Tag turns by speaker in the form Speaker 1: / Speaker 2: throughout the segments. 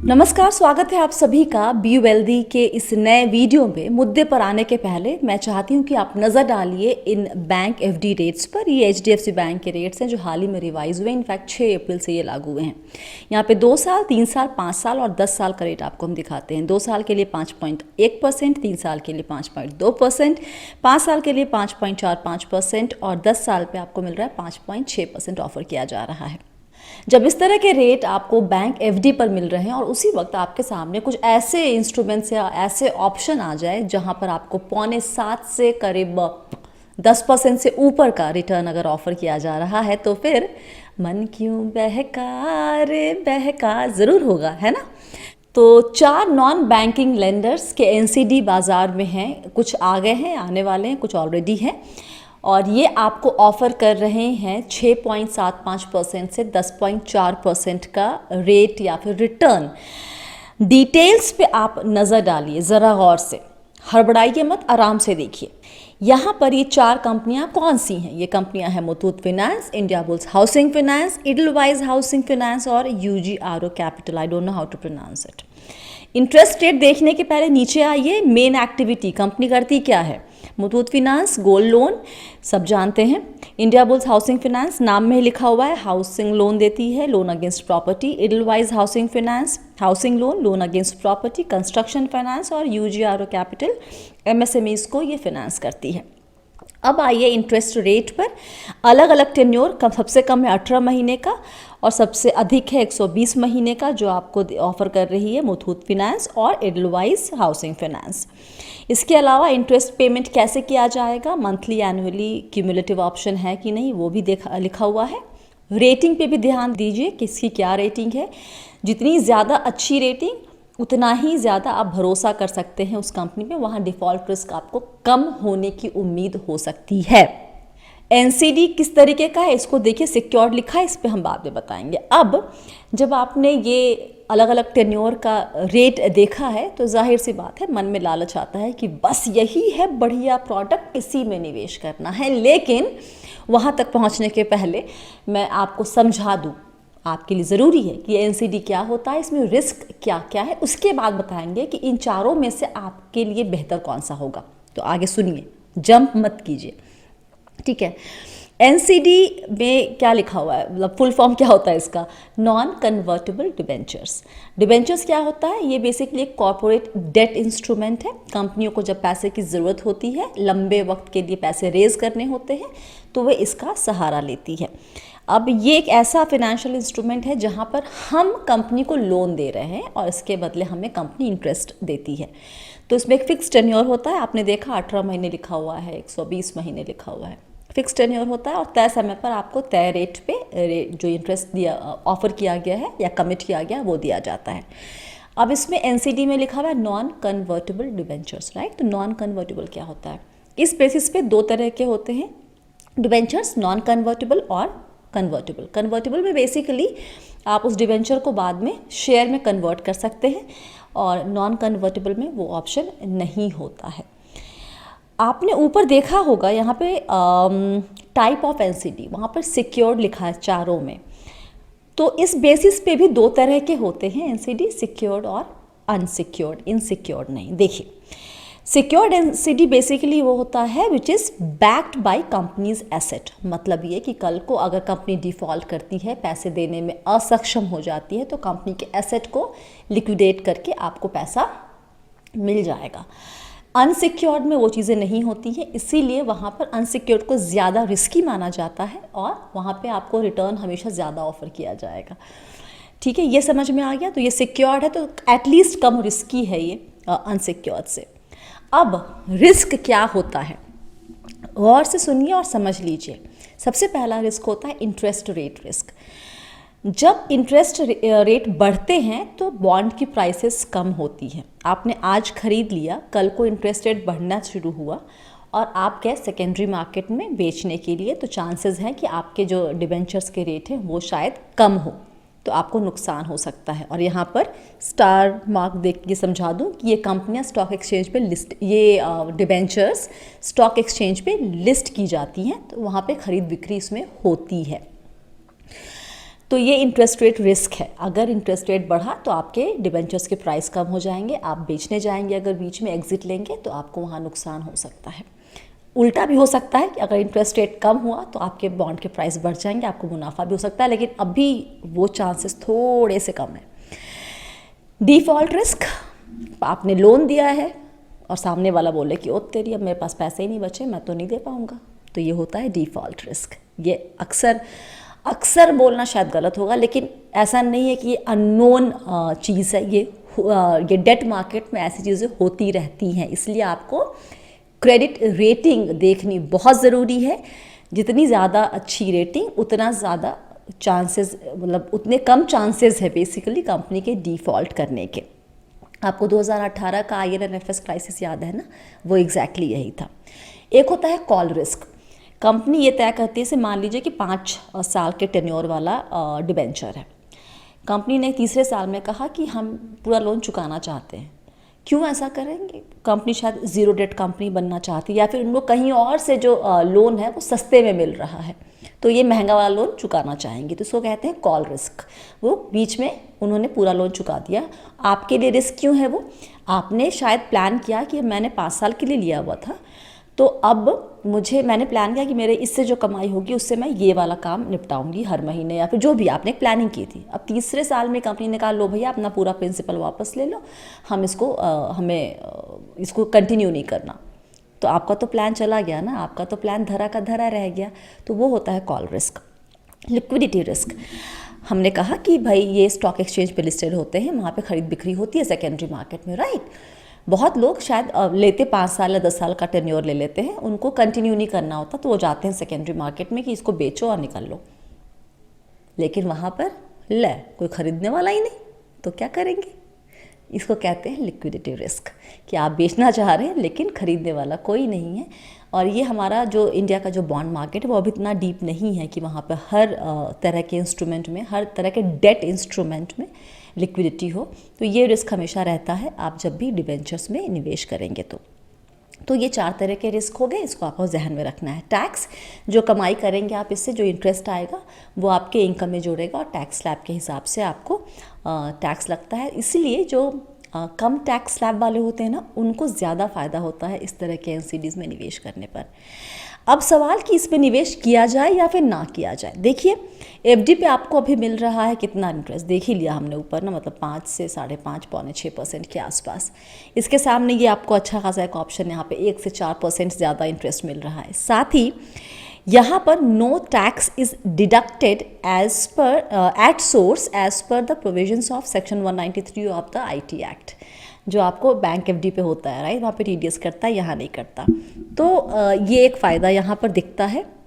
Speaker 1: नमस्कार, स्वागत है आप सभी का बी वेल्दी के इस नए वीडियो में। मुद्दे पर आने के पहले मैं चाहती हूं कि आप नज़र डालिए इन बैंक एफडी रेट्स पर। ये एचडीएफसी बैंक के रेट्स हैं जो हाल ही में रिवाइज हुए, इनफैक्ट 6 अप्रैल से ये लागू हुए हैं। यहाँ पे 2 साल, 3 साल, 5 साल और 10 साल का रेट आपको हम दिखाते हैं। 2 साल के लिए 5.1%, 3 साल के लिए 5.2%, 5 साल के लिए 5.45% और 10 साल पे आपको मिल रहा है 5.6% ऑफर किया जा रहा है। जब इस तरह के रेट आपको बैंक एफडी पर मिल रहे हैं और उसी वक्त आपके सामने कुछ ऐसे इंस्ट्रूमेंट्स या ऐसे ऑप्शन आ जाए जहां पर आपको 6.25 से करीब 10% से ऊपर का रिटर्न अगर ऑफर किया जा रहा है तो फिर मन क्यों बहका रे बहका ज़रूर होगा, है ना। तो 4 नॉन बैंकिंग लेंडर्स के एनसीडी बाज़ार में हैं, कुछ आ गए हैं, आने वाले हैं, कुछ ऑलरेडी हैं और ये आपको ऑफ़र कर रहे हैं 6.75% से 10.4% का रेट या फिर रिटर्न। डिटेल्स पे आप नज़र डालिए ज़रा गौर से, हड़बड़ाइए मत, आराम से देखिए। यहाँ पर ये 4 कंपनियाँ कौन सी हैं? ये कंपनियाँ हैं Muthoot finance, Indiabulls housing finance, Edelweiss housing finance और UGRO capital. I don't know how to pronounce it. Interest rate देखने के पहले नीचे आइए। मेन एक्टिविटी कंपनी करती क्या है? मुथूट फिनेंस गोल्ड लोन सब जानते हैं। इंडियाबुल्स हाउसिंग फाइनेंस नाम में ही लिखा हुआ है, हाउसिंग लोन देती है, loan against property. Edelweiss housing finance housing loan, loan against property, construction finance और यूजीआरओ कैपिटल एमएसएमईज को ये फाइनेंस करती है। अब आइए इंटरेस्ट रेट पर। अलग अलग टेन्योर, सबसे कम है 18 महीने का और सबसे अधिक है 120 महीने का जो आपको ऑफर कर रही है मुथूट फिनेंस और इडलवाइज हाउसिंग फाइनेंस। इसके अलावा इंटरेस्ट पेमेंट कैसे किया जाएगा, मंथली, एनुअली, क्यूमुलेटिव ऑप्शन है कि नहीं वो भी लिखा हुआ है। रेटिंग पे भी ध्यान दीजिए कि इसकी क्या रेटिंग है। जितनी ज़्यादा अच्छी रेटिंग उतना ही ज़्यादा आप भरोसा कर सकते हैं उस कंपनी पे, वहाँ डिफ़ॉल्ट रिस्क आपको कम होने की उम्मीद हो सकती है। एनसीडी किस तरीके का है इसको देखिए, सिक्योर्ड लिखा है, इस पे हम बाद में बताएंगे। अब जब आपने ये अलग अलग टेन्योर का रेट देखा है तो जाहिर सी बात है मन में लालच आता है कि बस यही है बढ़िया प्रोडक्ट, इसी में निवेश करना है। लेकिन वहाँ तक पहुँचने के पहले मैं आपको समझा दूँ, आपके लिए ज़रूरी है कि एनसीडी क्या होता है, इसमें रिस्क क्या क्या है, उसके बाद बताएंगे कि इन चारों में से आपके लिए बेहतर कौन सा होगा। तो आगे सुनिए, जंप मत कीजिए, ठीक है। एनसीडी में क्या लिखा हुआ है, मतलब फुल फॉर्म क्या होता है इसका? Non convertible debentures. डिबेंचर्स क्या होता है? ये बेसिकली एक कॉर्पोरेट डेट इंस्ट्रूमेंट है। कंपनियों को जब पैसे की ज़रूरत होती है, लंबे वक्त के लिए पैसे रेज करने होते हैं, तो वे इसका सहारा लेती है। अब ये एक ऐसा फाइनेंशियल इंस्ट्रूमेंट है जहाँ पर हम कंपनी को लोन दे रहे हैं और इसके बदले हमें कंपनी इंटरेस्ट देती है। तो इसमें एक फिक्स टेन्योर होता है, आपने देखा 18 महीने लिखा हुआ है, 120 महीने लिखा हुआ है। फिक्स टेन्योर होता है और तय समय पर आपको तय रेट पे जो इंटरेस्ट दिया ऑफर किया गया है या कमिट किया गया वो दिया जाता है। अब इसमें एनसीडी में लिखा हुआ है नॉन कन्वर्टेबल डिबेंचर्स, राइट। तो नॉन कन्वर्टेबल क्या होता है? इस बेसिस पे 2 तरह के होते हैं डिबेंचर्स, नॉन कन्वर्टेबल और कन्वर्टेबल। कन्वर्टेबल में बेसिकली आप उस डिबेंचर को बाद में शेयर में कन्वर्ट कर सकते हैं और नॉन कन्वर्टेबल में वो ऑप्शन नहीं होता है। आपने ऊपर देखा होगा यहाँ पे टाइप ऑफ एनसीडी, वहाँ पर सिक्योर्ड लिखा है चारों में। तो इस बेसिस पे भी 2 तरह के होते हैं एनसीडी, सिक्योर्ड और अनसिक्योर्ड, इनसिक्योर्ड नहीं। देखिए, सिक्योर्ड एनसीडी बेसिकली वो होता है which is backed by companies asset. मतलब ये कि कल को अगर कंपनी डिफ़ॉल्ट करती है, पैसे देने में असक्षम हो जाती है, तो कंपनी के एसेट को लिक्विडेट करके आपको पैसा मिल जाएगा। अनसिक्योर्ड में वो चीज़ें नहीं होती हैं, इसीलिए वहाँ पर अनसिक्योर्ड को ज़्यादा रिस्की माना जाता है और वहाँ पे आपको रिटर्न हमेशा ज़्यादा ऑफर किया जाएगा, ठीक है। ये समझ में आ गया। तो ये सिक्योर्ड है तो एटलीस्ट कम रिस्की है ये अनसिक्योर्ड से। अब रिस्क क्या होता है, गौर से सुनिए और समझ लीजिए। सबसे पहला रिस्क होता है इंटरेस्ट रेट रिस्क। जब इंटरेस्ट रेट बढ़ते हैं तो बॉन्ड की प्राइसेस कम होती हैं। आपने आज खरीद लिया, कल को इंटरेस्ट रेट बढ़ना शुरू हुआ और आप गए सेकेंडरी मार्केट में बेचने के लिए, तो चांसेस हैं कि आपके जो डिबेंचर्स के रेट हैं वो शायद कम हो, तो आपको नुकसान हो सकता है। और यहाँ पर स्टार मार्क देख के समझा दूँ कि ये कंपनियाँ स्टॉक एक्सचेंज पे लिस्ट, ये डिबेंचर्स स्टॉक एक्सचेंज पे लिस्ट की जाती हैं, तो वहाँ पे ख़रीद बिक्री इसमें होती है। तो ये इंटरेस्ट रेट रिस्क है। अगर इंटरेस्ट रेट बढ़ा तो आपके डिबेंचर्स के प्राइस कम हो जाएंगे, आप बेचने जाएंगे, अगर बीच में एग्जिट लेंगे तो आपको वहाँ नुकसान हो सकता है। उल्टा भी हो सकता है कि अगर इंटरेस्ट रेट कम हुआ तो आपके बॉन्ड के प्राइस बढ़ जाएंगे, आपको मुनाफा भी हो सकता है, लेकिन अभी वो चांसेस थोड़े से कम है। डिफ़ॉल्ट रिस्क, आपने लोन दिया है और सामने वाला बोले कि ओ तेरी अब मेरे पास पैसे ही नहीं बचे, मैं तो नहीं दे पाऊँगा, तो ये होता है डिफ़ॉल्ट रिस्क। ये अक्सर बोलना शायद गलत होगा, लेकिन ऐसा नहीं है कि ये अननोन चीज़ है। ये डेट मार्केट में ऐसी चीज़ें होती रहती हैं, इसलिए आपको क्रेडिट रेटिंग देखनी बहुत ज़रूरी है। जितनी ज़्यादा अच्छी रेटिंग उतना ज़्यादा चांसेस, मतलब उतने कम चांसेस है बेसिकली कंपनी के डिफ़ॉल्ट करने के। आपको 2018 का IL&FS क्राइसिस याद है ना, वो एग्जैक्टली यही था। एक होता है कॉल रिस्क। कंपनी ये तय करती है, से मान लीजिए कि 5 साल के टेन्योर वाला डिबेंचर है। कंपनी ने तीसरे साल में कहा कि हम पूरा लोन चुकाना चाहते हैं। क्यों ऐसा करेंगे? कंपनी शायद ज़ीरो डेट कंपनी बनना चाहती है, या फिर उनको कहीं और से जो लोन है वो सस्ते में मिल रहा है, तो ये महंगा वाला लोन चुकाना चाहेंगे, तो इसको कहते हैं कॉल रिस्क। वो बीच में उन्होंने पूरा लोन चुका दिया। आपके लिए रिस्क क्यों है? वो आपने शायद प्लान किया कि मैंने 5 साल के लिए लिया हुआ था, तो अब मैंने प्लान किया कि मेरे इससे जो कमाई होगी उससे मैं ये वाला काम निपटाऊंगी हर महीने, या फिर जो भी आपने प्लानिंग की थी। अब तीसरे साल में कंपनी ने कहा लो भैया अपना पूरा प्रिंसिपल वापस ले लो, हम इसको कंटिन्यू नहीं करना, तो आपका तो प्लान चला गया ना, आपका तो प्लान धरा का धरा रह गया। तो वो होता है कॉल रिस्क। लिक्विडिटी रिस्क, हमने कहा कि भाई ये स्टॉक एक्सचेंज पे लिस्टेड होते हैं, वहाँ पे खरीद बिक्री होती है सेकेंडरी मार्केट में, राइट। बहुत लोग शायद लेते 5 साल या 10 साल का टेन्योर ले लेते हैं, उनको कंटिन्यू नहीं करना होता, तो वो जाते हैं सेकेंडरी मार्केट में कि इसको बेचो और निकल लो। लेकिन वहाँ पर कोई खरीदने वाला ही नहीं, तो क्या करेंगे? इसको कहते हैं लिक्विडिटी रिस्क, कि आप बेचना चाह रहे हैं लेकिन खरीदने वाला कोई नहीं है। और ये हमारा जो इंडिया का जो बॉन्ड मार्केट है वो अभी इतना डीप नहीं है कि वहाँ पर हर तरह के इंस्ट्रूमेंट में, हर तरह के डेट इंस्ट्रूमेंट में लिक्विडिटी हो। तो ये रिस्क हमेशा रहता है आप जब भी डिबेंचर्स में निवेश करेंगे तो ये 4 तरह के रिस्क हो गए, इसको आपको जहन में रखना है। टैक्स, जो कमाई करेंगे आप इससे, जो इंटरेस्ट आएगा वो आपके इनकम में जुड़ेगा और टैक्स स्लैब के हिसाब से आपको टैक्स लगता है। इसीलिए जो कम टैक्स स्लैब वाले होते हैं ना, उनको ज़्यादा फ़ायदा होता है इस तरह के NCDs में निवेश करने पर। अब सवाल कि इसमें निवेश किया जाए या फिर ना किया जाए। देखिए FD पे आपको अभी मिल रहा है कितना इंटरेस्ट, देख ही लिया हमने ऊपर ना, मतलब 5 से 5.5 पौने 6% के आसपास। इसके सामने ये आपको अच्छा खासा एक ऑप्शन यहाँ पे 1 से 4% ज़्यादा इंटरेस्ट मिल रहा है। साथ ही यहाँ पर no tax is deducted as per at source as per the provisions of section 193 of the IT act, जो आपको बैंक FD पे होता है, राइट, वहाँ पे TDS करता है, यहाँ नहीं करता। तो ये एक फ़ायदा यहाँ पर दिखता है।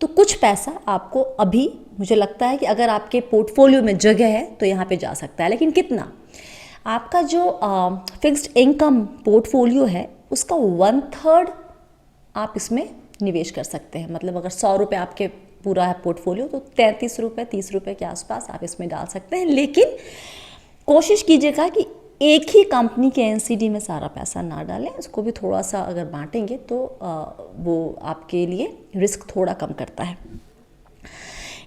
Speaker 1: तो कुछ पैसा आपको अभी, मुझे लगता है कि अगर आपके पोर्टफोलियो में जगह है तो यहाँ पे जा सकता है, लेकिन कितना? आपका जो फिक्स्ड इनकम पोर्टफोलियो है उसका 1/3 आप इसमें निवेश कर सकते हैं। मतलब अगर 100 रुपये आपके पूरा है पोर्टफोलियो, तो 33 रुपये 30 रुपये के आसपास आप इसमें डाल सकते हैं। लेकिन कोशिश कीजिएगा कि एक ही कंपनी के NCD में सारा पैसा ना डालें, इसको भी थोड़ा सा अगर बांटेंगे तो वो आपके लिए रिस्क थोड़ा कम करता है।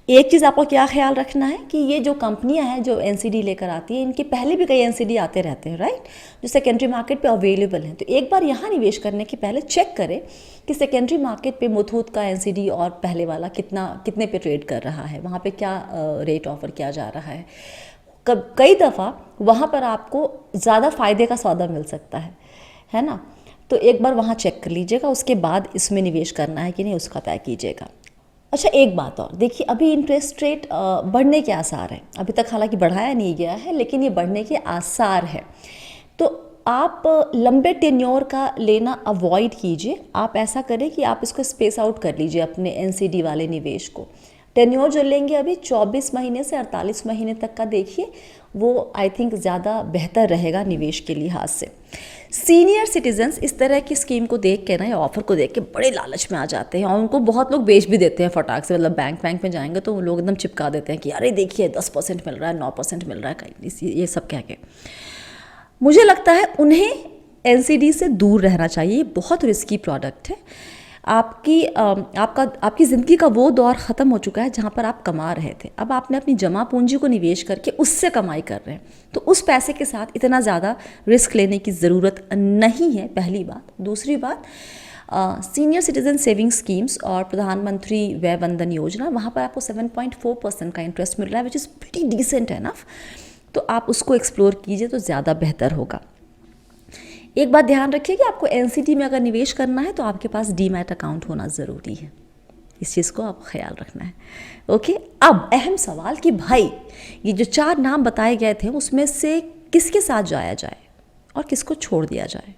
Speaker 1: एक चीज़ आपको क्या ख्याल रखना है कि ये जो कंपनियां हैं जो NCD लेकर आती है, इनके पहले भी कई NCD आते रहते हैं, राइट, जो सेकेंडरी मार्केट पे अवेलेबल हैं। तो एक बार यहाँ निवेश करने के पहले चेक करें कि सेकेंडरी मार्केट पे मुथूट का NCD और पहले वाला कितने पे ट्रेड कर रहा है, वहाँ पे क्या रेट ऑफर किया जा रहा है। कई दफ़ा वहाँ पर आपको ज़्यादा फ़ायदे का सौदा मिल सकता है ना। तो एक बार वहाँ चेक कर लीजिएगा, उसके बाद इसमें निवेश करना है कि नहीं उसका तय कीजिएगा। अच्छा, एक बात और देखिए, अभी इंटरेस्ट रेट बढ़ने के आसार हैं। अभी तक हालांकि बढ़ाया नहीं गया है, लेकिन ये बढ़ने के आसार है। तो आप लंबे टेन्योर का लेना अवॉइड कीजिए। आप ऐसा करें कि आप इसको स्पेस आउट कर लीजिए अपने NCD वाले निवेश को। टेन्योर जो लेंगे अभी 24 महीने से 48 महीने तक का देखिए, वो आई थिंक ज़्यादा बेहतर रहेगा निवेश के लिहाज से। सीनियर सिटीजन्स इस तरह की स्कीम को देख के ना, या ऑफर को देख के बड़े लालच में आ जाते हैं और उनको बहुत लोग बेच भी देते हैं फटाक से। मतलब बैंक में जाएंगे तो वो लोग एकदम चिपका देते हैं कि अरे देखिए 10% मिल रहा है, 9% मिल रहा है, कहीं ये सब कह के। मुझे लगता है उन्हें NCD से दूर रहना चाहिए, ये बहुत रिस्की प्रोडक्ट है। आपकी ज़िंदगी का वो दौर ख़त्म हो चुका है जहाँ पर आप कमा रहे थे। अब आपने अपनी जमा पूंजी को निवेश करके उससे कमाई कर रहे हैं, तो उस पैसे के साथ इतना ज़्यादा रिस्क लेने की ज़रूरत नहीं है, पहली बात। दूसरी बात, सीनियर सिटीजन सेविंग स्कीम्स और प्रधानमंत्री वय वंदन योजना, वहाँ पर आपको 7.4% का इंटरेस्ट मिल रहा है, which is pretty decent enough. तो आप उसको एक्सप्लोर कीजिए तो ज़्यादा बेहतर होगा। एक बात ध्यान रखिए कि आपको एनसीडी में अगर निवेश करना है तो आपके पास डीमैट अकाउंट होना ज़रूरी है, इस चीज़ को आप ख्याल रखना है। ओके, अब अहम सवाल कि भाई ये जो 4 नाम बताए गए थे उसमें से किसके साथ जाया जाए और किसको छोड़ दिया जाए,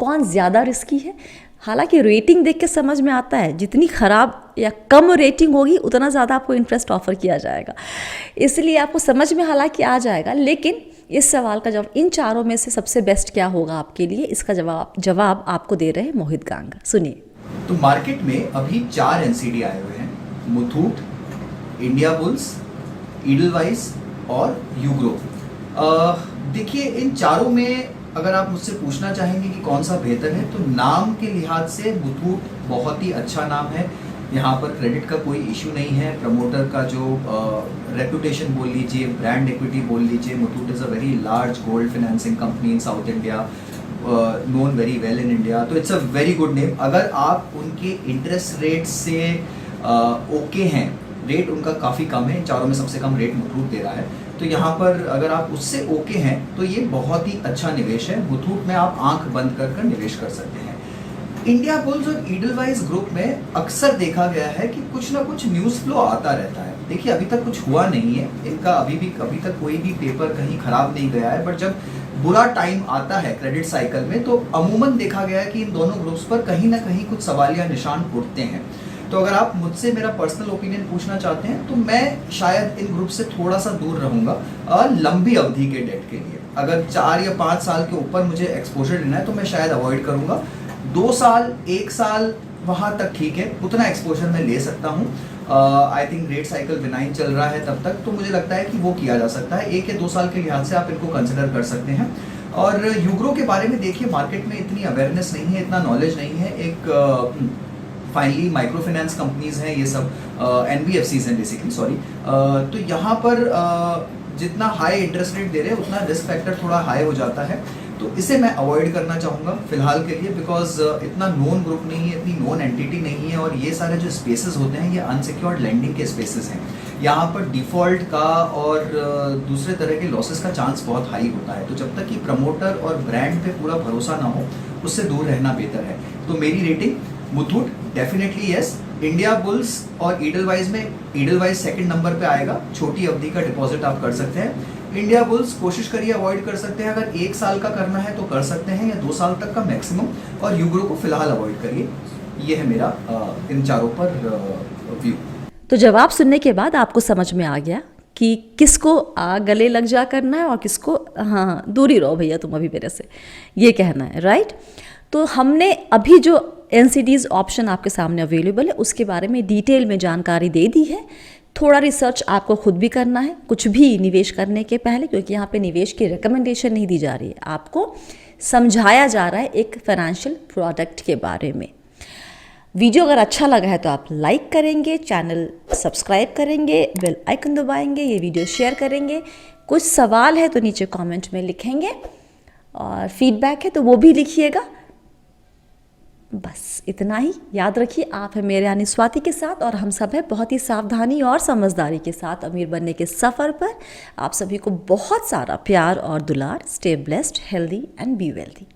Speaker 1: कौन ज़्यादा रिस्की है। हालांकि रेटिंग देख के समझ में आता है, जितनी ख़राब या कम रेटिंग होगी उतना ज़्यादा आपको इंटरेस्ट ऑफर किया जाएगा, इसलिए आपको समझ में हालांकि आ जाएगा। लेकिन इस सवाल का जवाब, इन चारों में से सबसे बेस्ट क्या होगा आपके लिए, इसका जवाब आपको दे रहे हैं मोहित गांगा। सुनिए।
Speaker 2: तो मार्केट में अभी 4 एनसीडी आए हुए हैं, मुथूट, इंडिया बुल्स, ईडलवाइस और यूग्रो। देखिए, इन चारों में अगर आप मुझसे पूछना चाहेंगे कि कौन सा बेहतर है, तो नाम के लिहाज से मुथूट बहुत ही अच्छा नाम है। यहाँ पर क्रेडिट का कोई इशू नहीं है। प्रमोटर का जो रेपुटेशन बोल लीजिए, ब्रांड इक्विटी बोल लीजिए, Muthoot is a very large gold financing company in South India, known very well in India, तो it's a very good name. अगर आप उनके इंटरेस्ट रेट से ओके हैं, रेट उनका काफ़ी कम है, इन चारों में सबसे कम रेट मुथूट दे रहा है, तो यहाँ पर अगर आप उससे ओके हैं तो ये बहुत ही अच्छा निवेश है। मुथूट में आप आंख बंद कर निवेश कर सकते हैं। इंडिया बुल्स और ईडलवाइस ग्रुप में अक्सर देखा गया है कि कुछ ना कुछ न्यूज़ फ्लो आता रहता है। देखिए, अभी तक कुछ हुआ नहीं है इनका, अभी तक कोई भी पेपर कहीं खराब नहीं गया है, बट जब बुरा टाइम आता है क्रेडिट साइकिल में तो अमूमन देखा गया है कि इन दोनों ग्रुप्स पर कहीं ना कहीं कुछ सवालिया निशान उठते हैं। तो अगर आप मुझसे मेरा पर्सनल ओपिनियन पूछना चाहते हैं तो मैं शायद इन ग्रुप से थोड़ा सा दूर रहूंगा लंबी अवधि के डेट के लिए। अगर 4 या 5 साल के ऊपर मुझे एक्सपोजर लेना है तो मैं शायद अवॉइड करूंगा। 2 साल, 1 साल वहाँ तक ठीक है, उतना एक्सपोजर मैं ले सकता हूँ। I think rate cycle benign चल रहा है तब तक, तो मुझे लगता है कि वो किया जा सकता है। 1 या 2 साल के लिहाज से आप इनको कंसिडर कर सकते हैं। और यूग्रो के बारे में देखिए, मार्केट में इतनी अवेयरनेस नहीं है, इतना नॉलेज नहीं है। एक फाइनली माइक्रो फाइनेंस कंपनीज हैं ये सब, एनबीएफसीज हैं बेसिकली, सॉरी। तो यहाँ पर जितना हाई इंटरेस्ट रेट दे रहे हैं उतना रिस्क फैक्टर थोड़ा हाई हो जाता है, तो इसे मैं अवॉइड करना चाहूँगा फिलहाल के लिए, बिकॉज इतना नोन ग्रुप नहीं है, इतनी नोन एंटिटी नहीं है, और ये सारे जो स्पेसेस होते हैं ये अनसिक्योर्ड लेंडिंग के स्पेसेस हैं। यहाँ पर डिफ़ॉल्ट का और दूसरे तरह के लॉसेस का चांस बहुत हाई होता है। तो जब तक कि प्रमोटर और ब्रांड पे पूरा भरोसा ना हो, उससे दूर रहना बेहतर है। तो मेरी rating Muthoot definitely yes, India bulls और ईडलवाइस में ईडलवाइस सेकंड नंबर पे आएगा। छोटी अवधि का डिपॉजिट आप कर सकते हैं। इंडिया बुल्स कोशिश करिए अवॉइड कर सकते हैं, अगर 1 साल का करना है तो कर सकते हैं, या 2 साल तक का मैक्सिमम, और यूग्रो को फिलहाल अवॉइड करिए। ये है मेरा इन चारों पर व्यू।
Speaker 1: तो जवाब सुनने के बाद आपको समझ में आ गया कि किसको गले लग जा करना है और किसको हाँ दूरी रहो भैया तुम अभी मेरे से, ये कहना है, राइट। तो हमने अभी जो एनसीडीज़ ऑप्शन आपके सामने अवेलेबल है उसके बारे में डिटेल में जानकारी दे दी है। थोड़ा रिसर्च आपको खुद भी करना है कुछ भी निवेश करने के पहले, क्योंकि यहाँ पे निवेश की रिकमेंडेशन नहीं दी जा रही है, आपको समझाया जा रहा है एक फाइनेंशियल प्रोडक्ट के बारे में। वीडियो अगर अच्छा लगा है तो आप लाइक करेंगे, चैनल सब्सक्राइब करेंगे, बेल आइकन दबाएंगे, ये वीडियो शेयर करेंगे। कुछ सवाल है तो नीचे कमेंट में लिखेंगे, और फीडबैक है तो वो भी लिखिएगा। बस इतना ही याद रखिए, आप है मेरे यानी स्वाति के साथ, और हम सब है बहुत ही सावधानी और समझदारी के साथ अमीर बनने के सफ़र पर। आप सभी को बहुत सारा प्यार और दुलार। Stay blessed, healthy and be wealthy.